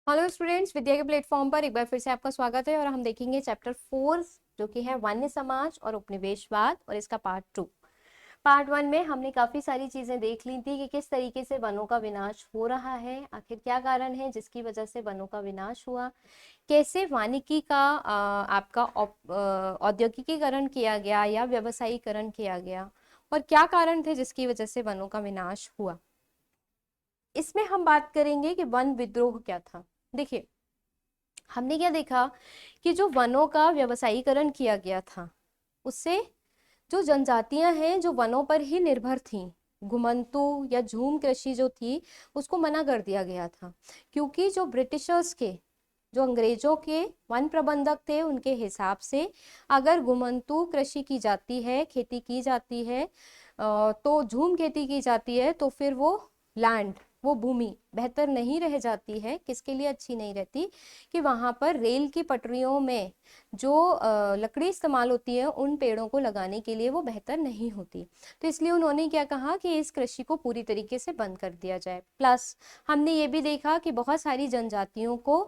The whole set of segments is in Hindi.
हेलो स्टूडेंट्स, विद्या के प्लेटफॉर्म पर एक बार फिर से आपका स्वागत है और हम देखेंगे चैप्टर 4 जो कि है वन्य समाज और उपनिवेशवाद और इसका पार्ट 2। पार्ट 1 में हमने काफी सारी चीजें देख ली थी कि किस तरीके से वनों का विनाश हो रहा है, आखिर क्या कारण है जिसकी वजह से वनों का विनाश हुआ, कैसे वानिकी का आपका औद्योगिकीकरण किया गया या व्यवसायीकरण किया गया और क्या कारण थे जिसकी वजह से वनों का विनाश हुआ। इसमें हम बात करेंगे कि वन विद्रोह क्या था। देखिए, हमने क्या देखा कि जो वनों का व्यवसायीकरण किया गया था उससे जो जनजातियां हैं जो वनों पर ही निर्भर थीं, घुमंतू या झूम कृषि जो थी उसको मना कर दिया गया था, क्योंकि जो ब्रिटिशर्स के, जो अंग्रेजों के वन प्रबंधक थे उनके हिसाब से अगर घुमंतू कृषि की जाती है, खेती की जाती है, तो झूम खेती की जाती है तो फिर वो लैंड, वो भूमि बेहतर नहीं रह जाती है। किसके लिए अच्छी नहीं रहती कि वहां पर रेल की पटरियों में जो लकड़ी इस्तेमाल होती है उन पेड़ों को लगाने के लिए वो बेहतर नहीं होती। तो इसलिए उन्होंने क्या कहा कि इस कृषि को पूरी तरीके से बंद कर दिया जाए। प्लस हमने ये भी देखा कि बहुत सारी जनजातियों को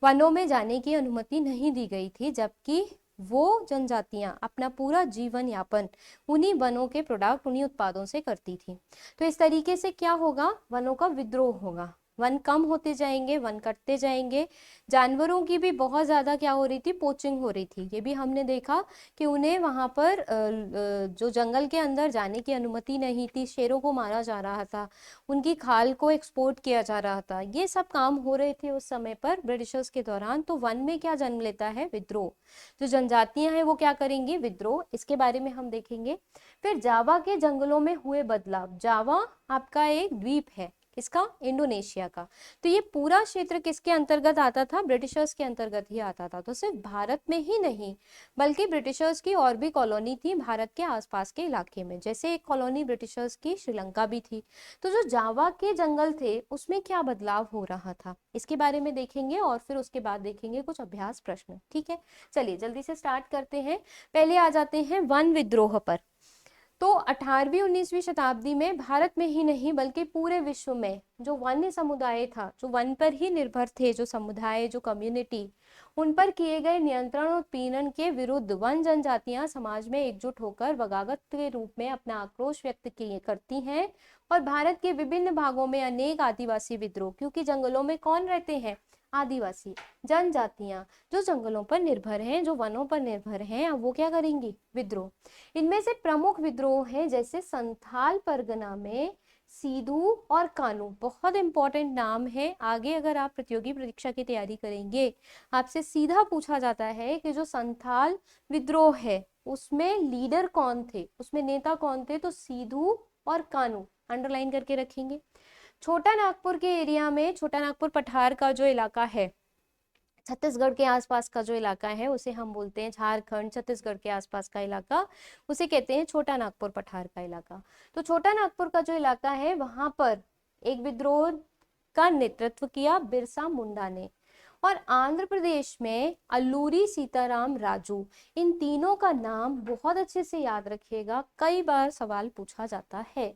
वनों में जाने की अनुमति नहीं दी गई थी, जबकि वो जनजातियां अपना पूरा जीवन यापन उन्हीं वनों के प्रोडक्ट, उन्हीं उत्पादों से करती थी। तो इस तरीके से क्या होगा, वनों का विद्रोह होगा, वन कम होते जाएंगे, वन कटते जाएंगे। जानवरों की भी बहुत ज्यादा क्या हो रही थी, पोचिंग हो रही थी। ये भी हमने देखा कि उन्हें वहां पर जो जंगल के अंदर जाने की अनुमति नहीं थी, शेरों को मारा जा रहा था, उनकी खाल को एक्सपोर्ट किया जा रहा था। ये सब काम हो रहे थे उस समय पर ब्रिटिशर्स के दौरान। तो वन में क्या जन्म लेता है, विद्रोह। जो जनजातियां हैं वो क्या करेंगी, विद्रोह। इसके बारे में हम देखेंगे। फिर जावा के जंगलों में हुए बदलाव। जावा आपका एक द्वीप है, किसका, इंडोनेशिया का। तो ये पूरा क्षेत्र किसके अंतर्गत आता था, ब्रिटिशर्स के अंतर्गत ही आता था। तो सिर्फ भारत में ही नहीं बल्कि ब्रिटिशर्स की और भी कॉलोनी थी भारत के आसपास के इलाके में। जैसे एक कॉलोनी ब्रिटिशर्स की श्रीलंका भी थी। तो जो जावा के जंगल थे उसमें क्या बदलाव हो रहा था, इसके बारे में देखेंगे और फिर उसके बाद देखेंगे कुछ अभ्यास प्रश्न। ठीक है, चलिए जल्दी से स्टार्ट करते हैं। पहले आ जाते हैं वन विद्रोह पर। तो 18वीं 19वीं शताब्दी में भारत में ही नहीं बल्कि पूरे विश्व में जो वन्य समुदाय था, जो वन पर ही निर्भर थे, जो समुदाय, जो कम्युनिटी, उन पर किए गए नियंत्रण और उत्पीड़न के विरुद्ध वन जनजातियां समाज में एकजुट होकर बगावत के रूप में अपना आक्रोश व्यक्त करती हैं। और भारत के विभिन्न भागों में अनेक आदिवासी विद्रोह, क्योंकि जंगलों में कौन रहते हैं, आदिवासी जनजातियां जो जंगलों पर निर्भर हैं, जो वनों पर निर्भर हैं, अब वो क्या करेंगी, विद्रोह। इनमें से प्रमुख विद्रोह हैं जैसे संथाल परगना में सीधू और कानू। बहुत इंपॉर्टेंट नाम है, आगे अगर आप प्रतियोगी परीक्षा की तैयारी करेंगे आपसे सीधा पूछा जाता है कि जो संथाल विद्रोह है उसमें लीडर कौन थे, उसमें नेता कौन थे, तो सीधू और कानू अंडरलाइन करके रखेंगे। छोटा नागपुर के एरिया में, छोटा नागपुर पठार का जो इलाका है, छत्तीसगढ़ के आसपास का जो इलाका है उसे हम बोलते हैं, झारखंड छत्तीसगढ़ के आसपास का इलाका उसे कहते हैं छोटा नागपुर पठार का इलाका। तो छोटा नागपुर का जो इलाका है वहां पर एक विद्रोह का नेतृत्व किया बिरसा मुंडा ने। और आंध्र प्रदेश में अल्लूरी सीताराम राजू। इन तीनों का नाम बहुत अच्छे से याद रखिएगा, कई बार सवाल पूछा जाता है।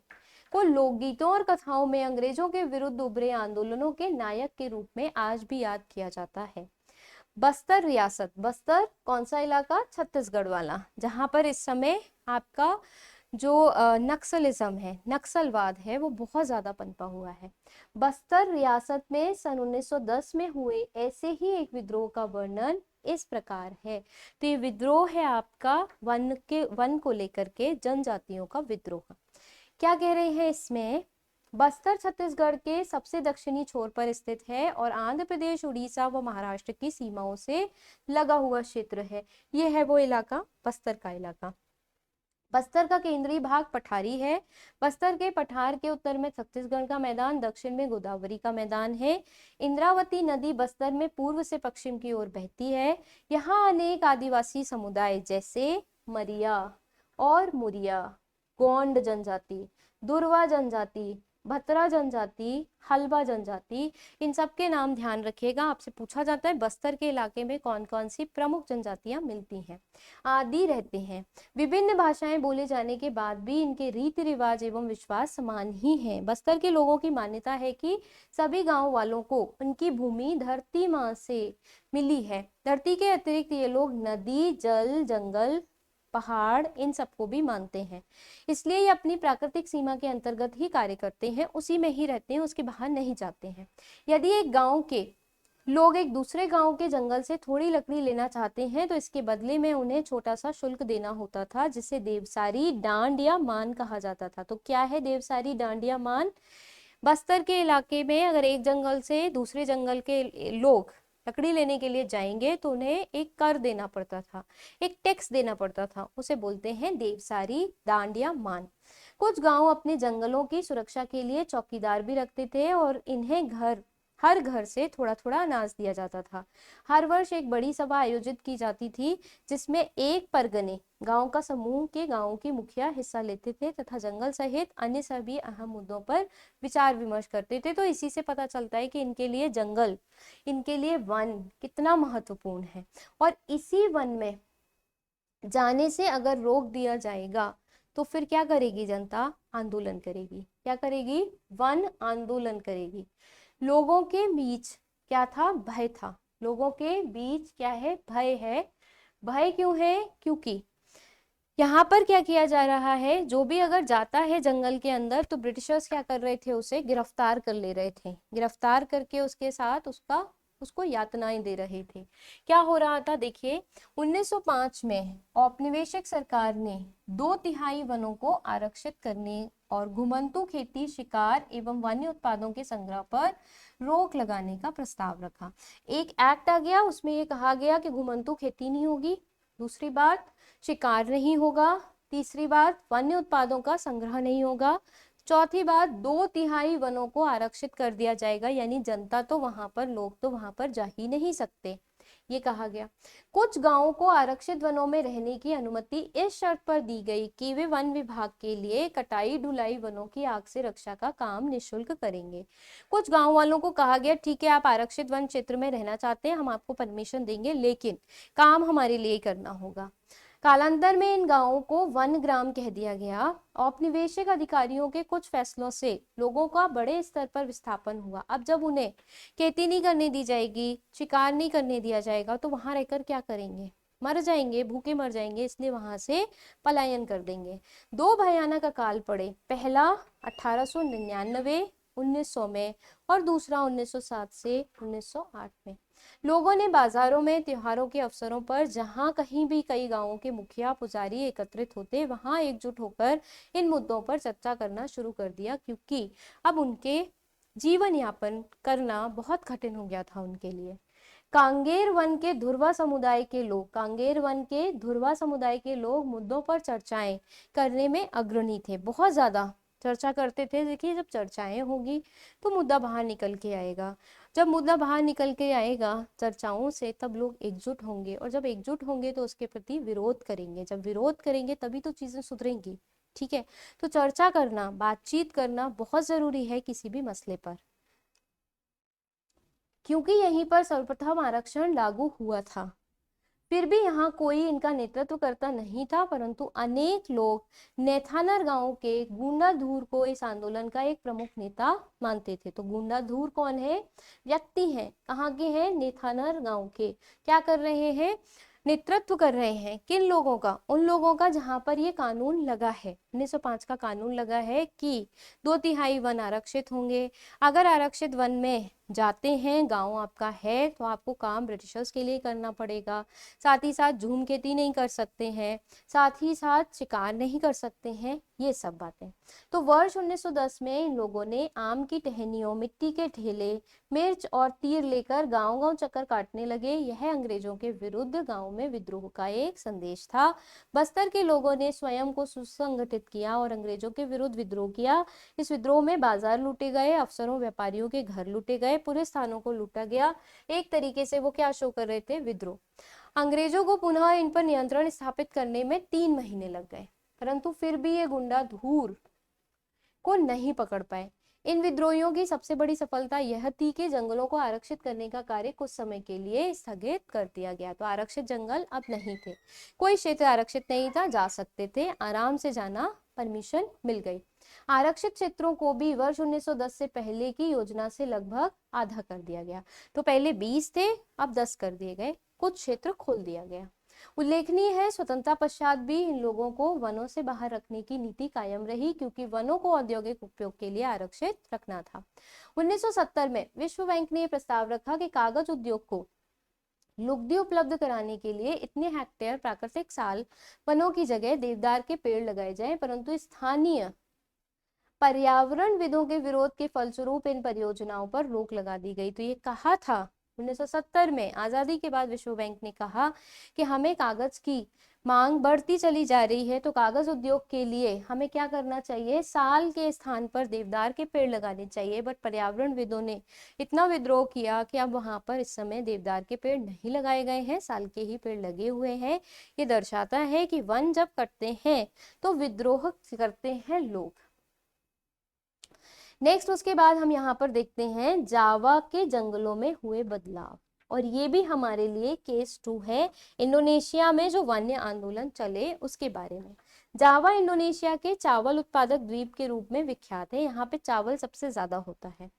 को लोकगीतों और कथाओं में अंग्रेजों के विरुद्ध उभरे आंदोलनों के नायक के रूप में आज भी याद किया जाता है। बस्तर रियासत, बस्तर कौन सा इलाका, छत्तीसगढ़ वाला, जहां पर इस समय आपका जो नक्सलिज्म है, नक्सलवाद है, वो बहुत ज्यादा पनपा हुआ है। बस्तर रियासत में सन 1910 में हुए ऐसे ही एक विद्रोह का वर्णन इस प्रकार है। तो ये विद्रोह है आपका वन को लेकर के जनजातियों का विद्रोह। क्या कह रहे हैं इसमें, बस्तर छत्तीसगढ़ के सबसे दक्षिणी छोर पर स्थित है और आंध्र प्रदेश, उड़ीसा व महाराष्ट्र की सीमाओं से लगा हुआ क्षेत्र है। ये है वो इलाका, बस्तर का इलाका। बस्तर का केंद्रीय भाग पठारी है। बस्तर के पठार के उत्तर में छत्तीसगढ़ का मैदान, दक्षिण में गोदावरी का मैदान है। इंद्रावती नदी बस्तर में पूर्व से पश्चिम की ओर बहती है। यहाँ अनेक आदिवासी समुदाय जैसे मरिया और मुरिया, गोंड जनजाति, दुर्वा जनजाति, भतरा जनजाति, हल्बा जनजाति, इन सब के नाम ध्यान रखिएगा। आपसे पूछा जाता है बस्तर के इलाके में कौन कौन सी प्रमुख जनजातियां मिलती हैं, आदि रहते हैं। विभिन्न भाषाएं बोले जाने के बाद भी इनके रीति रिवाज एवं विश्वास समान ही हैं। बस्तर के लोगों की मान्यता है कि सभी गांव वालों को उनकी भूमि धरती माँ से मिली है। धरती के अतिरिक्त ये लोग नदी, जल, जंगल, पहाड़, इन सबको भी मानते हैं। इसलिए ये अपनी प्राकृतिक सीमा के अंतर्गत ही कार्य करते हैं, उसी में ही रहते हैं, उसके बाहर नहीं जाते हैं। यदि एक गांव के लोग एक दूसरे गांव के जंगल से थोड़ी लकड़ी लेना चाहते हैं तो इसके बदले में उन्हें छोटा सा शुल्क देना होता था, जिसे देवसारी, डांड या मान कहा जाता था। तो क्या है देवसारी, डांड या मान? बस्तर के इलाके में अगर एक जंगल से दूसरे जंगल के लोग लकड़ी लेने के लिए जाएंगे तो उन्हें एक कर देना पड़ता था, एक टैक्स देना पड़ता था, उसे बोलते हैं देवसारी, डांड या मान। कुछ गांव अपने जंगलों की सुरक्षा के लिए चौकीदार भी रखते थे और इन्हें हर घर से थोड़ा थोड़ा अनाज दिया जाता था। हर वर्ष एक बड़ी सभा आयोजित की जाती थी जिसमें एक परगने गांव का समूह के गांवों की मुखिया हिस्सा लेते थे तथा जंगल सहित अन्य सभी अहम मुद्दों पर विचार विमर्श करते थे। तो इसी से पता चलता है कि इनके लिए जंगल, इनके लिए वन कितना महत्वपूर्ण है। और इसी वन में जाने से अगर रोक दिया जाएगा तो फिर क्या करेगी जनता? आंदोलन करेगी। क्या करेगी? वन आंदोलन करेगी। लोगों के बीच क्या था? भय था। लोगों के बीच क्या है? भय है। भय क्यों है? क्योंकि यहाँ पर क्या किया जा रहा है, जो भी अगर जाता है जंगल के अंदर तो ब्रिटिशर्स क्या कर रहे थे? उसे गिरफ्तार कर ले रहे थे। गिरफ्तार करके उसके साथ उसको यातनाएं दे रहे थे। क्या हो रहा था? देखिए 1905 में औपनिवेशिक सरकार ने 2/3 वनों को आरक्षित करने और घुमंतू खेती, शिकार एवं वन्य उत्पादों के संग्रह पर रोक लगाने का प्रस्ताव रखा। एक एक्ट आ गया, उसमें ये कहा गया कि घुमंतू खेती नहीं होगी, दूसरी बात शिकार नहीं होगा, तीसरी बात वन्य उत्पादों का संग्रह नहीं होगा, चौथी बात 2/3 वनों को आरक्षित कर दिया जाएगा, यानी जनता तो वहां पर, लोग तो वहां पर जा ही नहीं सकते, ये कहा गया। कुछ गांवों को आरक्षित वनों में रहने की अनुमति इस शर्त पर दी गई कि वे वन विभाग के लिए कटाई ढुलाई वनों की आग से रक्षा का काम निःशुल्क करेंगे। कुछ गांव वालों को कहा गया ठीक है आप आरक्षित वन क्षेत्र में रहना चाहते हैं, हम आपको परमिशन देंगे, लेकिन काम हमारे लिए करना होगा। कालांतर में इन गांवों को वन ग्राम कह दिया गया। औपनिवेशिक अधिकारियों के कुछ फैसलों से लोगों का बड़े स्तर पर विस्थापन हुआ। अब जब उन्हें खेती नहीं करने दी जाएगी, शिकार नहीं करने दिया जाएगा तो वहां रहकर क्या करेंगे? मर जाएंगे, भूखे मर जाएंगे, इसलिए वहां से पलायन कर देंगे। 2 भयानक अकाल पड़े, पहला 1899 1900 में और दूसरा 1907 से 1908 में। लोगों ने बाजारों में त्योहारों के अवसरों पर जहां कहीं भी कई गांवों के मुखिया पुजारी एकत्रित होते, वहां एकजुट होकर इन मुद्दों पर चर्चा करना शुरू कर दिया, क्योंकि अब उनके जीवन यापन करना बहुत कठिन हो गया था उनके लिए। कांगेर वन के धुरवा समुदाय के लोग, कांगेर वन के धुरवा समुदाय के लोग मुद्दों पर चर्चाएं करने में अग्रणी थे, बहुत ज्यादा चर्चा करते थे। देखिए जब चर्चाएं होगी तो मुद्दा बाहर निकल के आएगा, जब मुद्दा बाहर निकल के आएगा चर्चाओं से, तब लोग एकजुट होंगे, और जब एकजुट होंगे तो उसके प्रति विरोध करेंगे, जब विरोध करेंगे तभी तो चीजें सुधरेंगी। ठीक है, तो चर्चा करना, बातचीत करना बहुत जरूरी है किसी भी मसले पर, क्योंकि यहीं पर सर्वप्रथम आरक्षण लागू हुआ था। फिर भी यहाँ कोई इनका नेतृत्व करता नहीं था, परंतु अनेक लोग नेथानर गांव के गुंडाधूर को इस आंदोलन का एक प्रमुख नेता मानते थे। तो गुंडाधूर कौन है? व्यक्ति हैं, कहाँ के हैं? नेथानर गांव के। क्या कर रहे हैं? नेतृत्व कर रहे हैं। किन लोगों का? उन लोगों का जहां पर ये कानून लगा है, 1905 का कानून लगा है कि 2/3 वन आरक्षित होंगे। अगर आरक्षित वन में जाते हैं, गांव आपका है, तो आपको काम ब्रिटिशर्स के लिए करना पड़ेगा। साथ ही साथ झूम खेती नहीं कर सकते हैं, साथ ही साथ शिकार नहीं कर सकते हैं, ये सब बातें। तो वर्ष 1910 में इन लोगों ने आम की टहनियों, मिट्टी के ढेले, मिर्च और तीर लेकर गांव गांव चक्कर काटने लगे। यह अंग्रेजों के विरुद्ध गांव में विद्रोह का एक संदेश था। बस्तर के लोगों ने स्वयं को सुसंगठित किया और अंग्रेजों के विरुद्ध विद्रोह किया। इस विद्रोह में बाजार लूटे गए, अफसरों व्यापारियों के घर लूटे गए, पूरे स्थानों को लूटा गया। एक तरीके से वो क्या शो कर रहे थे? विद्रोह। अंग्रेजों को पुनः इन पर नियंत्रण स्थापित करने में 3 महीने लग गए, परंतु फिर भी ये गुंडाधूर को नहीं पकड़ पाए। इन विद्रोहियों की सबसे बड़ी सफलता यह थी कि जंगलों को आरक्षित करने का कार्य कुछ समय के लिए स्थगित कर दिया गया। तो आरक्षित जंगल अब नहीं थे, कोई क्षेत्र आरक्षित नहीं था, जा सकते थे, आराम से जाना, परमिशन मिल गई। आरक्षित क्षेत्रों को भी वर्ष 1910 से पहले की योजना से लगभग आधा कर दिया गया। तो पहले 20 थे, अब 10 कर दिए गए, कुछ क्षेत्र खोल दिया गया। उल्लेखनीय है, स्वतंत्रता पश्चात भी इन लोगों को वनों से बाहर रखने की नीति कायम रही, क्योंकि वनों को औद्योगिक उपयोग के लिए आरक्षित रखना था। 1970 में विश्व बैंक ने यह प्रस्ताव रखा कि कागज उद्योग को लुगदी उपलब्ध कराने के लिए इतने हेक्टेयर प्राकृतिक साल वनों की जगह देवदार के पेड़ लगाए जाएं, परंतु स्थानीय पर्यावरणविदों के विरोध के फलस्वरूप इन परियोजनाओं पर रोक लगा दी गई। तो ये कहा था 1970 में, आजादी के बाद विश्व बैंक ने कहा कि हमें कागज की मांग बढ़ती चली जा रही है, तो कागज उद्योग के लिए हमें क्या करना चाहिए, साल के स्थान पर देवदार के पेड़ लगाने चाहिए। बट पर्यावरणविदों ने इतना विद्रोह किया कि अब वहां पर इस समय देवदार के पेड़ नहीं लगाए गए हैं, साल के ही पेड़ लगे हुए हैं। ये दर्शाता है कि वन जब कटते हैं तो विद्रोह करते हैं लोग। नेक्स्ट उसके बाद हम यहाँ पर देखते हैं जावा के जंगलों में हुए बदलाव, और ये भी हमारे लिए केस 2 है, इंडोनेशिया में जो वन्य आंदोलन चले उसके बारे में। जावा इंडोनेशिया के चावल उत्पादक द्वीप के रूप में विख्यात है, यहाँ पे चावल सबसे ज्यादा होता है।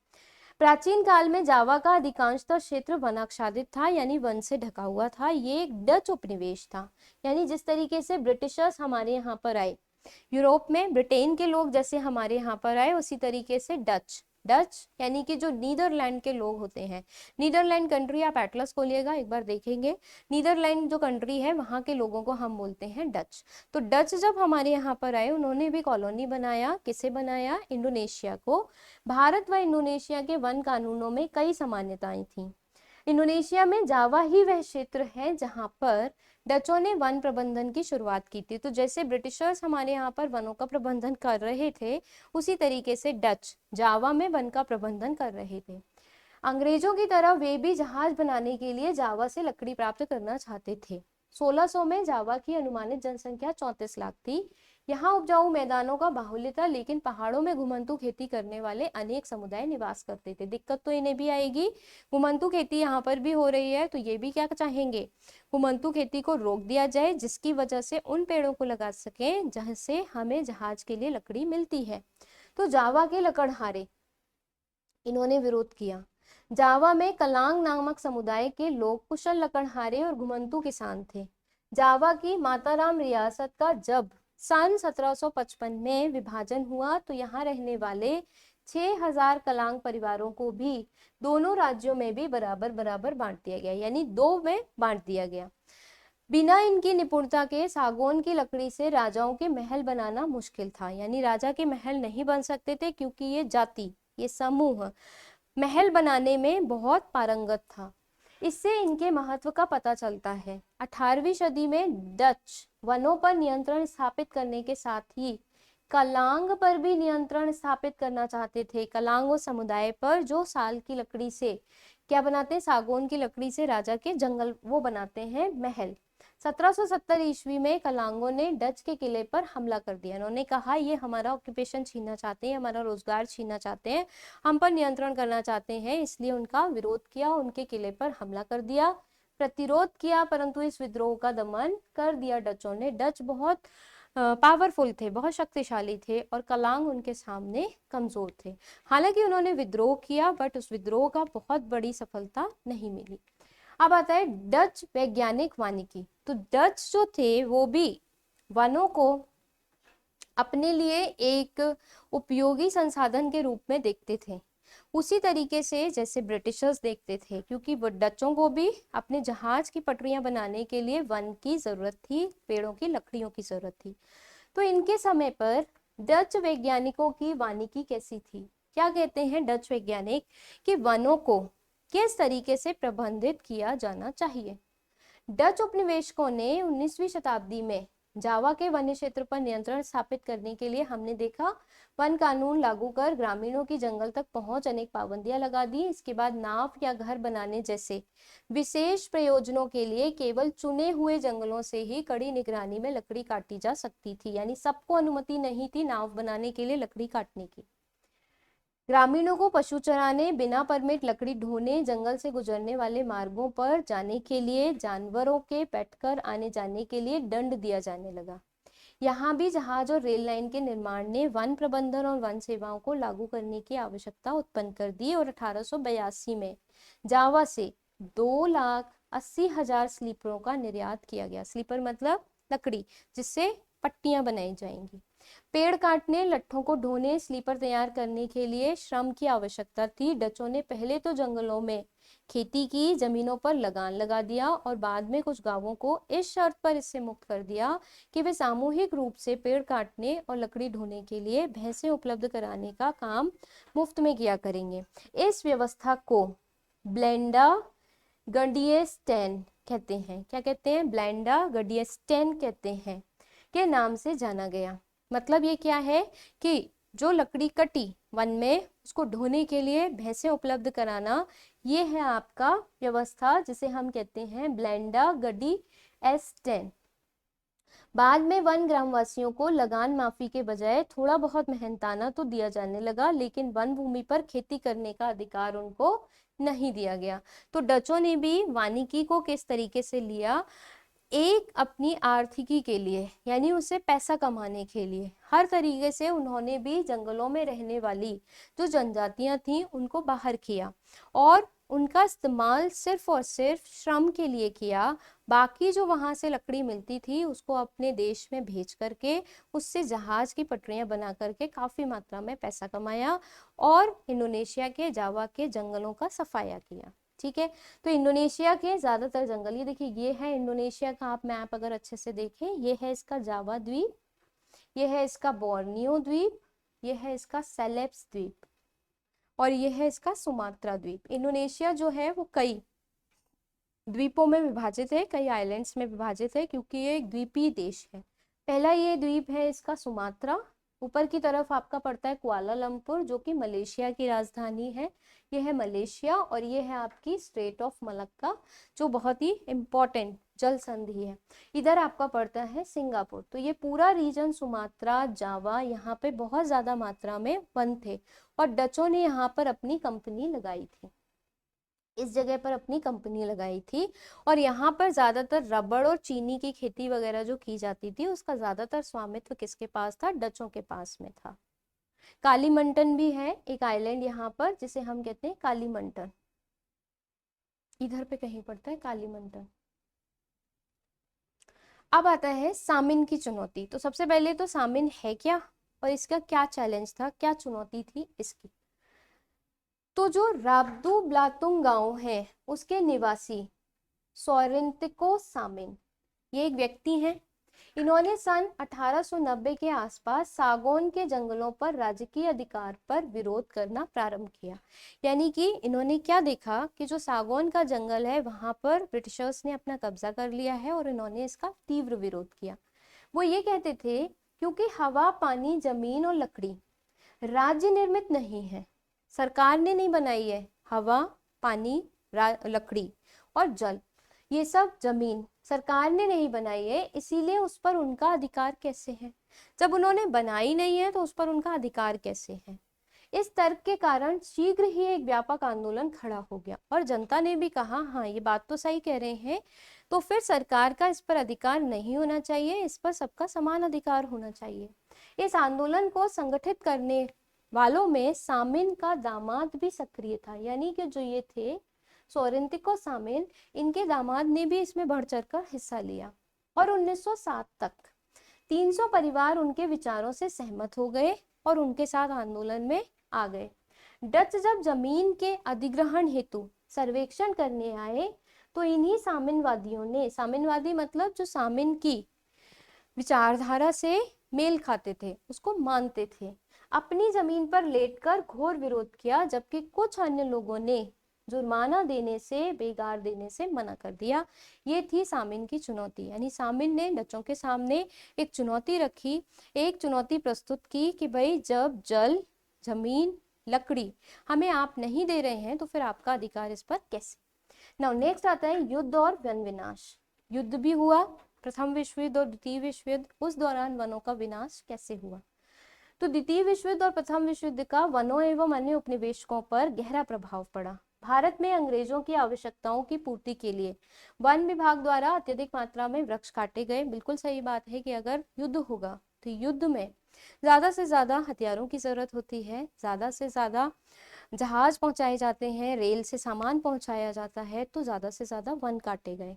प्राचीन काल में जावा का अधिकांशतः क्षेत्र वनाच्छादित था, यानी वन से ढका हुआ था। ये एक डच उपनिवेश था, यानी जिस तरीके से ब्रिटिशर्स हमारे यहाँ पर आए, यूरोप में ब्रिटेन के लोग जैसे हमारे यहाँ पर आए, उसी तरीके से डच यानी कि जो नीदरलैंड के लोग होते हैं, नीदरलैंड कंट्री, आप एटलस खोलिएगा एक बार देखेंगे, नीदरलैंड जो कंट्री है वहां के लोगों को हम बोलते हैं डच। तो डच जब हमारे यहाँ पर आए, उन्होंने भी कॉलोनी बनाया। किसे बनाया? इंडोनेशिया को। भारत व इंडोनेशिया के वन कानूनों में कई समानताएं थी। इंडोनेशिया में जावा ही वह क्षेत्र है जहां पर डचों ने वन प्रबंधन की शुरुआत की थी। तो जैसे ब्रिटिशर्स हमारे यहाँ पर वनों का प्रबंधन कर रहे थे, उसी तरीके से डच जावा में वन का प्रबंधन कर रहे थे। अंग्रेजों की तरह वे भी जहाज बनाने के लिए जावा से लकड़ी प्राप्त करना चाहते थे। 1600 में जावा की अनुमानित जनसंख्या 34 लाख थी। यहाँ उपजाऊ मैदानों का बाहुल्य था, लेकिन पहाड़ों में घुमंतू खेती करने वाले अनेक समुदाय निवास करते थे। दिक्कत तो इन्हें भी आएगी, घुमंतू खेती यहाँ पर भी हो रही है, तो ये भी क्या चाहेंगे, घुमंतू खेती को रोक दिया जाए, जिसकी वजह से उन पेड़ों को लगा सकें जहाँ से हमें जहाज के लिए लकड़ी मिलती है। तो जावा के लकड़हारे, इन्होंने विरोध किया। जावा में कलांग नामक समुदाय के लोग कुशल लकड़हारे और घुमंतू किसान थे। जावा की माताराम रियासत का जब सन 1755 में विभाजन हुआ, तो यहाँ रहने वाले 6000 कलांग परिवारों को भी दोनों राज्यों में भी बराबर बराबर बांट दिया गया, यानी 2 में बांट दिया गया। बिना इनकी निपुणता के सागौन की लकड़ी से राजाओं के महल बनाना मुश्किल था, यानी राजा के महल नहीं बन सकते थे, क्योंकि ये जाति, ये समूह महल बनाने में बहुत पारंगत था। इससे इनके महत्व का पता चलता है। 18वीं सदी में डच वनों पर नियंत्रण स्थापित करने के साथ ही कलांग पर भी नियंत्रण स्थापित करना चाहते थे। कलांगो समुदाय पर, जो साल की लकड़ी से क्या बनाते हैं, सागौन की लकड़ी से राजा के जंगल वो बनाते हैं महल। 1770 ईस्वी में कलांगों ने डच के किले पर हमला कर दिया। उन्होंने कहा ये हमारा ऑक्यूपेशन छीनना चाहते हैं, हमारा रोजगार छीनना चाहते हैं, हम पर नियंत्रण करना चाहते हैं, इसलिए उनका विरोध किया, उनके किले पर हमला कर दिया, प्रतिरोध किया, परंतु इस विद्रोह का दमन कर दिया डचों ने। डच बहुत पावरफुल थे, बहुत शक्तिशाली थे, और कलांग उनके सामने कमजोर थे। हालांकि उन्होंने विद्रोह किया, बट उस विद्रोह का बहुत बड़ी सफलता नहीं मिली। अब आता है डच वैज्ञानिक वानिकी। तो डच जो थे वो भी वनों को अपने लिए एक उपयोगी संसाधन के रूप में देखते थे, उसी तरीके से जैसे ब्रिटिशर्स देखते थे, क्योंकि वो डचों को भी अपने जहाज की पटरियां बनाने के लिए वन की जरूरत थी, पेड़ों की लकड़ियों की जरूरत थी। तो इनके समय पर डच वैज्ञानिकों की वानिकी कैसी थी? क्या कहते हैं डच वैज्ञानिक कि वनों को किस तरीके से प्रबंधित किया जाना चाहिए। डच उपनिवेशकों ने 19वीं शताब्दी में जावा के वन्य क्षेत्र पर नियंत्रण स्थापित करने के लिए हमने देखा वन कानून लागू कर ग्रामीणों की जंगल तक पहुंच अनेक पाबंदियां लगा दी। इसके बाद नाव या घर बनाने जैसे विशेष प्रयोजनों के लिए केवल चुने हुए जंगलों से ही कड़ी निगरानी में लकड़ी काटी जा सकती थी, यानी सबको अनुमति नहीं थी नाव बनाने के लिए लकड़ी काटने की। ग्रामीणों को पशु चराने, बिना परमिट लकड़ी ढोने, जंगल से गुजरने वाले मार्गों पर जाने के लिए, जानवरों के बैठकर आने जाने के लिए दंड दिया जाने लगा। यहाँ भी जहाज और रेल लाइन के निर्माण ने वन प्रबंधन और वन सेवाओं को लागू करने की आवश्यकता उत्पन्न कर दी और 1882 में जावा से 2,80,000 स्लीपरों का निर्यात किया गया। स्लीपर मतलब लकड़ी जिससे पट्टियां बनाई जाएंगी। पेड़ काटने, लट्ठों को ढोने, स्लीपर तैयार करने के लिए श्रम की आवश्यकता थी। डचों ने पहले तो जंगलों में खेती की, जमीनों पर लगान लगा दिया और बाद में कुछ गांवों को इस शर्त पर इससे मुक्त कर दिया कि वे सामूहिक रूप से पेड़ काटने और लकड़ी ढोने के लिए भैंसें उपलब्ध कराने का काम मुफ्त में किया करेंगे। इस व्यवस्था को ब्लेंडा गडियस्टेन कहते हैं। क्या कहते हैं? ब्लेंडा गडियस्टेन कहते हैं के नाम से जाना गया। मतलब ये क्या है कि जो लकड़ी कटी वन में उसको ढोने के लिए भैंसें उपलब्ध कराना, ये है आपका व्यवस्था जिसे हम कहते हैं ब्लेंडा गडी एस्टेन। बाद में वन ग्रामवासियों को लगान माफी के बजाय थोड़ा बहुत मेहनताना तो दिया जाने लगा, लेकिन वन भूमि पर खेती करने का अधिकार उनको नहीं दिया गया। तो डचों ने भी वानिकी को किस तरीके से लिया? एक अपनी आर्थिकी के लिए, यानी उसे पैसा कमाने के लिए हर तरीके से उन्होंने भी जंगलों में रहने वाली जो जनजातियां थी उनको बाहर किया और उनका इस्तेमाल सिर्फ और सिर्फ श्रम के लिए किया। बाकी जो वहां से लकड़ी मिलती थी उसको अपने देश में भेज करके उससे जहाज की पटरियां बना करके काफी मात्रा में पैसा कमाया और इंडोनेशिया के जावा के जंगलों का सफाया किया। ठीक है, तो इंडोनेशिया के ज्यादातर जंगल, ये देखिए ये है इंडोनेशिया का आप मैप अगर अच्छे से देखें, ये है इसका जावा द्वीप, ये है इसका बोर्नियो द्वीप, ये है इसका सेलेब्स द्वीप और ये है इसका सुमात्रा द्वीप। इंडोनेशिया जो है वो कई द्वीपों में विभाजित है, कई आइलैंड्स में विभाजित है क्योंकि ये एक द्वीपीय देश है। पहला ये द्वीप है इसका सुमात्रा, ऊपर की तरफ आपका पड़ता है कुआलालंपुर जो कि मलेशिया की राजधानी है। ये है मलेशिया और ये है आपकी स्ट्रेट ऑफ मलक्का जो बहुत ही इम्पोर्टेंट जल संधि है। इधर आपका पड़ता है सिंगापुर। तो ये पूरा रीजन सुमात्रा, जावा, यहाँ पे बहुत ज्यादा मात्रा में वन थे और डचों ने यहाँ पर अपनी कंपनी लगाई थी, इस जगह पर अपनी कंपनी लगाई थी और यहाँ पर ज्यादातर रबड़ और चीनी की खेती वगैरह जो की जाती थी उसका ज्यादातर स्वामित्व किसके पास था? डचों के पास में था। कालीमंटन भी है एक आइलैंड यहाँ पर जिसे हम कहते हैं कालीमंटन, इधर पे कहीं पड़ता है कालीमंटन। अब आता है सामिन की चुनौती। तो सबसे पहले तो सामिन है क्या और इसका क्या चैलेंज था, क्या चुनौती थी इसकी। तो जो राब्दू ब्लातुंग गांव है उसके निवासी सोरेंतिको सामिन, ये एक व्यक्ति हैं। इन्होंने सन 1890 के आसपास सागौन के जंगलों पर राजकीय अधिकार पर विरोध करना प्रारंभ किया। यानी कि इन्होंने क्या देखा कि जो सागौन का जंगल है वहां पर ब्रिटिशर्स ने अपना कब्जा कर लिया है और इन्होंने इसका तीव्र विरोध किया। वो ये कहते थे क्योंकि हवा, पानी, जमीन और लकड़ी राज्य निर्मित नहीं है, सरकार ने नहीं बनाई है। हवा, पानी, लकड़ी और जल, ये सब जमीन सरकार ने नहीं बनाई है, इसीलिए उस पर उनका अधिकार कैसे है? जब उन्होंने बनाई नहीं है तो उस पर उनका अधिकार कैसे है? इस तर्क के कारण शीघ्र ही एक व्यापक आंदोलन खड़ा हो गया और जनता ने भी कहा हाँ ये बात तो सही कह रहे हैं, तो फिर सरकार का इस पर अधिकार नहीं होना चाहिए, इस पर सबका समान अधिकार होना चाहिए। इस आंदोलन को संगठित करने वालों में सामिन का दामाद भी सक्रिय था, यानी कि जो ये थे सोरेंतिको सामिन, इनके दामाद ने भी इसमें बढ़ चढ़कर हिस्सा लिया और 1907 तक 300 परिवार उनके विचारों से सहमत हो गए और उनके साथ आंदोलन में आ गए। डच जब जमीन के अधिग्रहण हेतु सर्वेक्षण करने आए तो इन्हीं सामिनवादियों ने, सामिनवादी मतलब जो सामिन की विचारधारा से मेल खाते थे, उसको मानते थे, अपनी जमीन पर लेटकर घोर विरोध किया, जबकि कुछ अन्य लोगों ने जुर्माना देने से, बेगार देने से मना कर दिया। ये थी सामिन की चुनौती, यानी सामिन ने डचों के सामने एक चुनौती रखी, एक चुनौती प्रस्तुत की कि भाई जब जल, जमीन, लकड़ी हमें आप नहीं दे रहे हैं तो फिर आपका अधिकार इस पर कैसे। नाउ नेक्स्ट आता है युद्ध और वन विनाश। युद्ध भी हुआ, प्रथम विश्व युद्ध और द्वितीय विश्व युद्ध, उस दौरान वनों का विनाश कैसे हुआ। तो द्वितीय विश्व युद्ध और प्रथम विश्व युद्ध का वनों एवं अन्य उपनिवेशकों पर गहरा प्रभाव पड़ा। भारत में अंग्रेजों की आवश्यकताओं की पूर्ति के लिए वन विभाग द्वारा अत्यधिक मात्रा में वृक्ष काटे गए। बिल्कुल सही बात है कि अगर युद्ध होगा तो युद्ध में ज्यादा से ज्यादा हथियारों की जरूरत होती है, ज्यादा से ज्यादा जहाज पहुंचाए जाते हैं, रेल से सामान पहुंचाया जाता है, तो ज्यादा से ज्यादा वन काटे गए।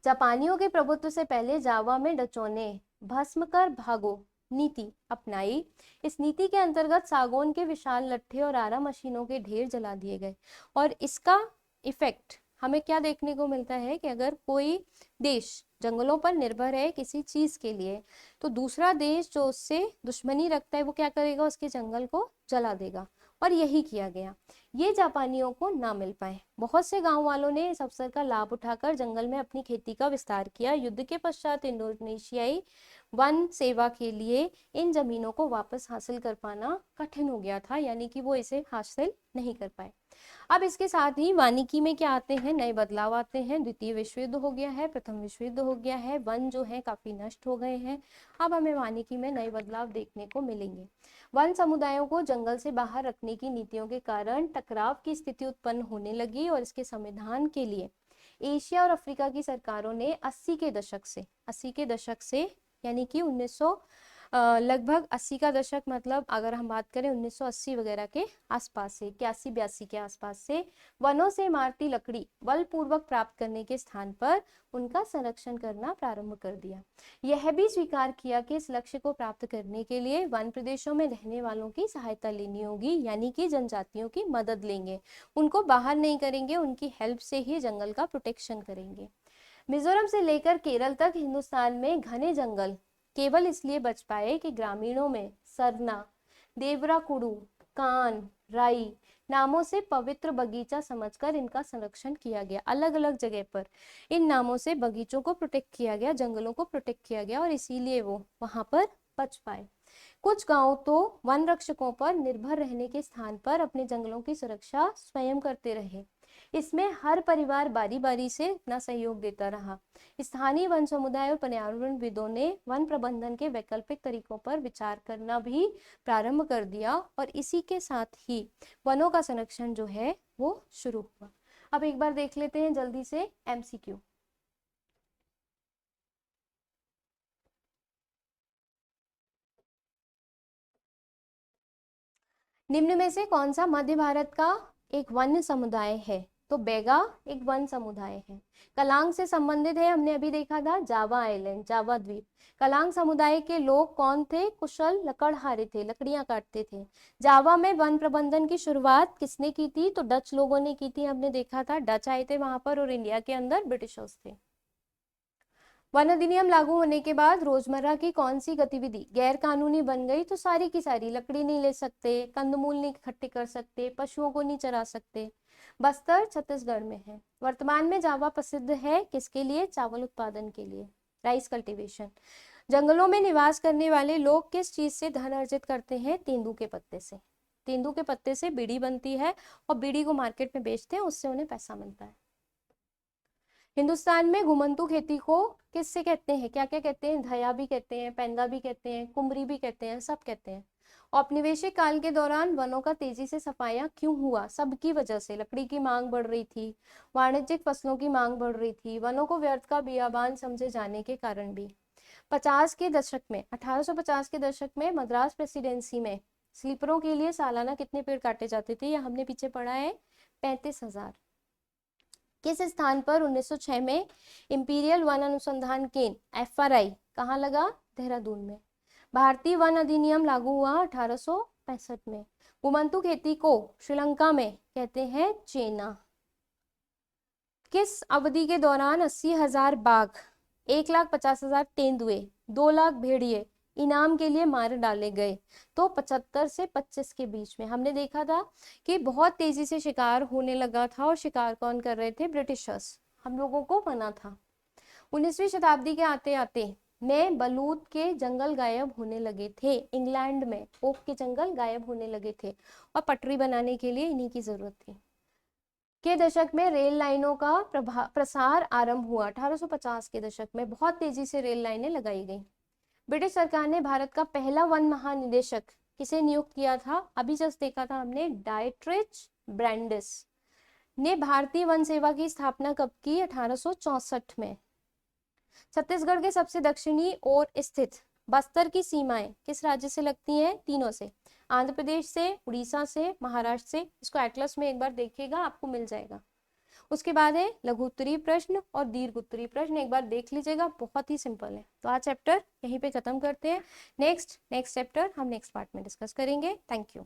जापानियों के प्रभुत्व से पहले जावा में डचों ने भस्म कर भागो नीति अपनाई। इस नीति के अंतर्गत सागौन के विशाल लट्ठे और आरा मशीनों के ढेर जला दिए गए। और इसका इफेक्ट हमें क्या देखने को मिलता है कि अगर कोई देश जंगलों पर निर्भर है किसी चीज के लिए, तो दूसरा देश जो उससे दुश्मनी रखता है वो क्या करेगा, उसके जंगल को जला देगा। और यही किया गया। ये जापानियों को ना मिल पाए। बहुत से गांव वालों ने इस अवसर का लाभ उठाकर जंगल में अपनी खेती का विस्तार किया। युद्ध के पश्चात इंडोनेशियाई वन सेवा के लिए इन जमीनों को वापस हासिल कर पाना कठिन हो गया था, यानी कि वो इसे हासिल नहीं कर पाए। अब इसके साथ ही वानिकी में क्या आते हैं, नए बदलाव आते हैं। द्वितीय विश्व युद्ध हो गया है, प्रथम विश्व युद्ध हो गया है, वन जो है काफी नष्ट हो गए हैं। अब हमें वानिकी में नए बदलाव देखने को मिलेंगे। वन समुदायों को जंगल से बाहर रखने की नीतियों के कारण टकराव की स्थिति उत्पन्न होने लगी और इसके समाधान के लिए एशिया और अफ्रीका की सरकारों ने 80 के दशक से यानी कि 1900 लगभग 80 का दशक, मतलब अगर हम बात करें 1980 वगैरह के आसपास से, 81-82 के आसपास से वनों से इमारती लकड़ी बलपूर्वक प्राप्त करने के स्थान पर उनका संरक्षण करना प्रारंभ कर दिया। यह भी स्वीकार किया कि इस लक्ष्य को प्राप्त करने के लिए वन प्रदेशों में रहने वालों की सहायता लेनी होगी, यानी कि जनजातियों की मदद लेंगे, उनको बाहर नहीं करेंगे, उनकी हेल्प से ही जंगल का प्रोटेक्शन करेंगे। मिजोरम से लेकर केरल तक हिंदुस्तान में घने जंगल केवल इसलिए बच पाए कि ग्रामीणों में सरना, देवराकुडू, कान, राई नामों से पवित्र बगीचा समझकर इनका संरक्षण किया गया। अलग अलग जगह पर इन नामों से बगीचों को प्रोटेक्ट किया गया, जंगलों को प्रोटेक्ट किया गया और इसीलिए वो वहां पर बच पाए। कुछ गांव तो वन रक्षकों पर निर्भर रहने के स्थान पर अपने जंगलों की सुरक्षा स्वयं करते रहे। इसमें हर परिवार बारी बारी से अपना सहयोग देता रहा। स्थानीय वन समुदाय और पर्यावरणविदों ने वन प्रबंधन के वैकल्पिक तरीकों पर विचार करना भी प्रारंभ कर दिया और इसी के साथ ही वनों का संरक्षण जो है वो शुरू हुआ। अब एक बार देख लेते हैं जल्दी से MCQ। निम्न में से कौन सा मध्य भारत का एक वन्य समुदाय है? तो बेगा एक वन समुदाय है। कलांग से संबंधित है, हमने अभी देखा था जावा आइलैंड, जावा द्वीप। कलांग समुदाय के लोग कौन थे? कुशल लकड़हारे थे, लकड़ियां काटते थे। जावा में वन प्रबंधन की शुरुआत किसने की थी? तो डच लोगों ने की थी, हमने देखा था डच आए थे वहां पर और इंडिया के अंदर ब्रिटिशर्स थे। वन अधिनियम लागू होने के बाद रोजमर्रा की कौन सी गतिविधि गैर कानूनी बन गई? तो सारी की सारी, लकड़ी नहीं ले सकते, कंदमूल नहीं इकट्ठे कर सकते, पशुओं को नहीं चरा सकते। बस्तर छत्तीसगढ़ में है। वर्तमान में जावा प्रसिद्ध है किसके लिए? चावल उत्पादन के लिए, राइस कल्टीवेशन। जंगलों में निवास करने वाले लोग किस चीज से धन अर्जित करते हैं? तेंदू के पत्ते से। तेंदू के पत्ते से बीड़ी बनती है और बीड़ी को मार्केट में बेचते हैं, उससे उन्हें पैसा मिलता है। हिंदुस्तान में घुमंतू खेती को किससे कहते हैं? क्या क्या कहते हैं? धया भी कहते हैं, पेंगा भी कहते हैं, कुमरी भी कहते हैं, सब कहते हैं। औपनिवेशिक काल के दौरान वनों का तेजी से सफाया क्यों हुआ? सबकी वजह से। लकड़ी की मांग बढ़ रही थी, वाणिज्यिक फसलों की मांग बढ़ रही थी, वनों को व्यर्थ का बियाबान समझे जाने के कारण भी। 50 के दशक में 1850 के दशक में मद्रास प्रेसिडेंसी में स्लीपरों के लिए सालाना कितने पेड़ काटे जाते थे? यह हमने पीछे पढ़ा है, 35,000। किस स्थान पर 1906 में इंपीरियल वन अनुसंधान केंद्र FRI कहाँ लगा? देहरादून में। भारतीय वन अधिनियम लागू हुआ 1865 में। घुमंतू खेती को श्रीलंका में कहते हैं चेना। किस अवधि के दौरान 80,000 बाघ, 1,50,000 तेंदुए, 2 लाख भेड़िए इनाम के लिए मार डाले गए? तो 75 से 25 के बीच में। हमने देखा था कि बहुत तेजी से शिकार होने लगा था और शिकार कौन कर रहे थे? ब्रिटिशर्स। हम लोगों को मना था। 19वीं शताब्दी के आते आते में बलूत के जंगल गायब होने लगे थे। इंग्लैंड में ओक के जंगल गायब होने लगे थे और पटरी बनाने के लिए इन्हीं की जरूरत थी। के दशक में रेल लाइनों का प्रसार आरंभ हुआ। 1850 के दशक में बहुत तेजी से रेल लाइनें लगाई गई। ब्रिटिश सरकार ने भारत का पहला वन महानिदेशक किसे नियुक्त किया था? अभी जस्ट देखा था हमने, डायट्रिच ब्रैंडिस ने भारतीय वन सेवा की स्थापना कब की? 1864 में। छत्तीसगढ़ के सबसे दक्षिणी ओर स्थित बस्तर की सीमाएं किस राज्य से लगती हैं? तीनों से, आंध्र प्रदेश से, उड़ीसा से, महाराष्ट्र से। इसको एटलस में एक बार देखिएगा, आपको मिल जाएगा। उसके बाद है लघु उत्तरीय प्रश्न और दीर्घ उत्तरीय प्रश्न, एक बार देख लीजिएगा, बहुत ही सिंपल है। तो आज चैप्टर यहीं पे खत्म करते हैं। नेक्स्ट चैप्टर हम नेक्स्ट पार्ट में डिस्कस करेंगे। Thank you.